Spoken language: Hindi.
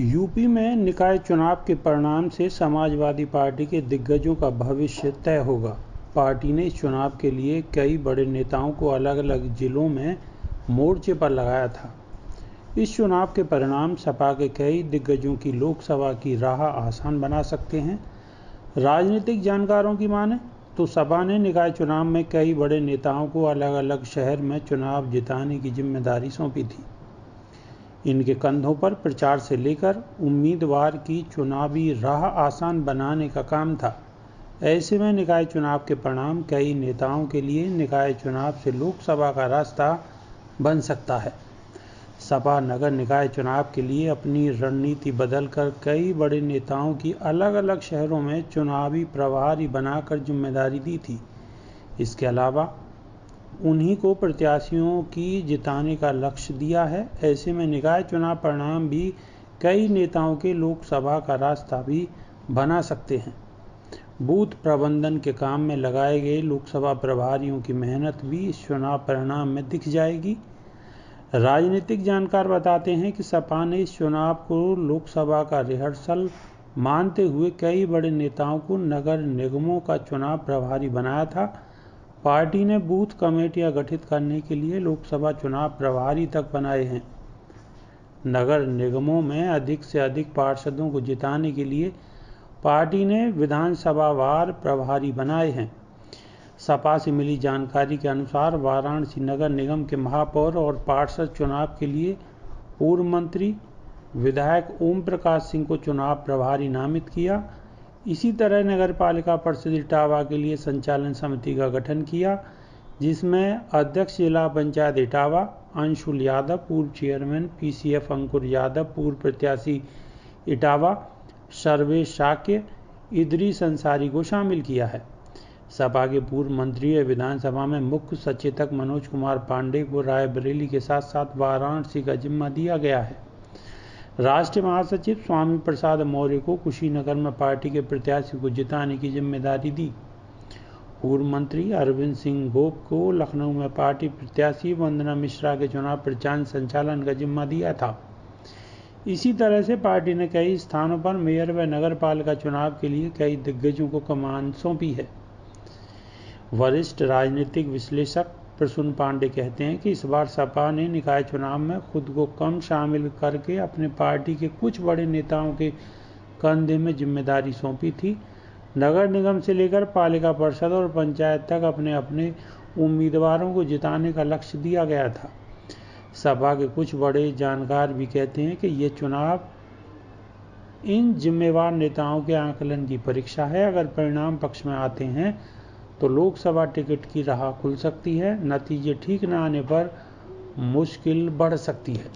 यूपी में निकाय चुनाव के परिणाम से समाजवादी पार्टी के दिग्गजों का भविष्य तय होगा। पार्टी ने इस चुनाव के लिए कई बड़े नेताओं को अलग अलग जिलों में मोर्चे पर लगाया था। इस चुनाव के परिणाम सपा के कई दिग्गजों की लोकसभा की राह आसान बना सकते हैं। राजनीतिक जानकारों की माने तो सपा ने निकाय चुनाव में कई बड़े नेताओं को अलग अलग शहर में चुनाव जिताने की जिम्मेदारी सौंपी थी। इनके कंधों पर प्रचार से लेकर उम्मीदवार की चुनावी राह आसान बनाने का काम था। ऐसे में निकाय चुनाव के परिणाम कई नेताओं के लिए निकाय चुनाव से लोकसभा का रास्ता बन सकता है। सपा नगर निकाय चुनाव के लिए अपनी रणनीति बदलकर कई बड़े नेताओं की अलग अलग शहरों में चुनावी प्रभारी बनाकर जिम्मेदारी दी थी। इसके अलावा उन्हीं को प्रत्याशियों की जिताने का लक्ष्य दिया है। ऐसे में निकाय चुनाव परिणाम भी कई नेताओं के लोकसभा का रास्ता भी बना सकते हैं। बूथ प्रबंधन के काम में लगाए गए लोकसभा प्रभारियों की मेहनत भी इस चुनाव परिणाम में दिख जाएगी। राजनीतिक जानकार बताते हैं कि सपा ने इस चुनाव को लोकसभा का रिहर्सल मानते हुए कई बड़े नेताओं को नगर निगमों का चुनाव प्रभारी बनाया था। पार्टी ने बूथ कमेटियां गठित करने के लिए लोकसभा चुनाव प्रभारी तक बनाए हैं। नगर निगमों में अधिक से अधिक पार्षदों को जिताने के लिए पार्टी ने विधानसभावार प्रभारी बनाए हैं। सपा से मिली जानकारी के अनुसार वाराणसी नगर निगम के महापौर और पार्षद चुनाव के लिए पूर्व मंत्री विधायक ओम प्रकाश सिंह को चुनाव प्रभारी नामित किया। इसी तरह नगर पालिका परिषद इटावा के लिए संचालन समिति का गठन किया, जिसमें अध्यक्ष जिला पंचायत इटावा अंशुल यादव, पूर्व चेयरमैन पीसीएफ अंकुर यादव, पूर्व प्रत्याशी इटावा सर्वेश शाक्य, इदरीस अंसारी को शामिल किया है। सपा के पूर्व मंत्री विधानसभा में मुख्य सचेतक मनोज कुमार पांडे को रायबरेली के साथ साथ वाराणसी का जिम्मा दिया गया है। राष्ट्रीय महासचिव स्वामी प्रसाद मौर्य को कुशीनगर में पार्टी के प्रत्याशी को जिताने की जिम्मेदारी दी। पूर्व मंत्री अरविंद सिंह गोप को लखनऊ में पार्टी प्रत्याशी वंदना मिश्रा के चुनाव प्रचार संचालन का जिम्मा दिया था। इसी तरह से पार्टी ने कई स्थानों पर मेयर व नगर पालिका चुनाव के लिए कई दिग्गजों को कमान सौंपी है। वरिष्ठ राजनीतिक विश्लेषक प्रसून पांडे कहते हैं कि इस बार सपा ने निकाय चुनाव में खुद को कम शामिल करके अपने पार्टी के कुछ बड़े नेताओं के कंधे में जिम्मेदारी सौंपी थी। नगर निगम से लेकर पालिका परिषद और पंचायत तक अपने अपने उम्मीदवारों को जिताने का लक्ष्य दिया गया था। सपा के कुछ बड़े जानकार भी कहते हैं कि ये चुनाव इन जिम्मेवार नेताओं के आकलन की परीक्षा है। अगर परिणाम पक्ष में आते हैं तो लोकसभा टिकट की राह खुल सकती है। नतीजे ठीक न आने पर मुश्किल बढ़ सकती है।